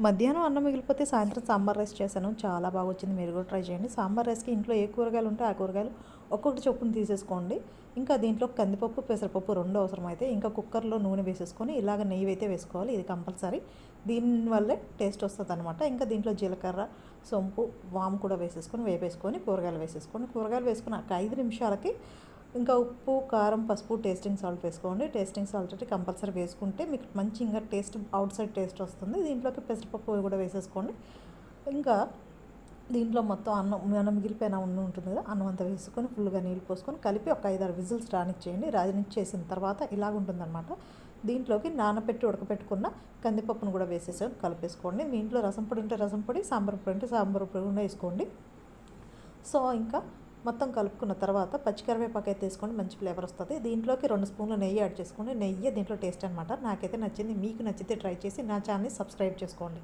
మధ్యాహ్నం అన్నం మిగిలిపోతే సాయంత్రం సాంబార్ రైస్ చేశాను. చాలా బాగా వచ్చింది. మీరు కూడా ట్రై చేయండి. సాంబార్ రైస్‌కి ఇంట్లో ఏ కూరగాయలు ఉంటే ఆ కూరగాయలు ఒక్కొక్కటి చొప్పున తీసేసుకోండి. ఇంకా దీంట్లో కందిపప్పు, పెసరపప్పు 2 అవసరమైతే ఇంకా కుక్కర్‌లో నూనె వేసేసుకొని ఇలాగ నెయ్యి అయితే వేసుకోవాలి. ఇది కంపల్సరీ. దీనివల్లే టేస్ట్ వస్తదనమాట. ఇంకా దీంట్లో జీలకర్ర, సోంపు, వాము కూడా వేసేసుకొని వేపేసుకొని కూరగాయలు వేసేసుకోండి. కూరగాయలు వేసుకున్న ఒక 5 నిమిషాలకి ఇంకా ఉప్పు, కారం, పసుపు, టేస్టింగ్ సాల్ట్ వేసుకోండి. టేస్టింగ్ సాల్ట్ అయితే కంపల్సరీ వేసుకుంటే మీకు మంచి ఇంకా టేస్ట్ అవుట్ సైడ్ టేస్ట్ వస్తుంది. దీంట్లోకి పెసరపప్పు కూడా వేసేసుకోండి. ఇంకా దీంట్లో మొత్తం అన్నం మనం మిగిలిపోయిన అన్నం ఉంటుంది కదా, అన్నం అంతా వేసుకొని ఫుల్గా నీళ్ళు పోసుకొని కలిపి ఒక 5-6 విజిల్స్ రానిచ్చేయండి. రానిచ్చేసిన తర్వాత ఇలాగ ఉంటుందన్నమాట. దీంట్లోకి నానబెట్టి ఉడకపెట్టుకున్న కందిపప్పును కూడా వేసేసి కలిపేసుకోండి. మీ ఇంట్లో రసం పొడి ఉంటే రసం పొడి, సాంబార్ పొడి ఉంటే సాంబార్ పొడి కూడా వేసుకోండి. సో ఇంకా మొత్తం కలుపుకున్న తర్వాత పచ్చికరివేపాకు అయితే వేసుకోండి, మంచి ఫ్లేవర్ వస్తుంది. దీంట్లోకి 2 స్పూన్ల నెయ్యి యాడ్ చేసుకోండి. నెయ్యి దీంట్లో టేస్ట్ అనమాట. నాకైతే నచ్చింది. మీకు నచ్చితే ట్రై చేసి నా ఛానల్ని సబ్స్క్రైబ్ చేసుకోండి.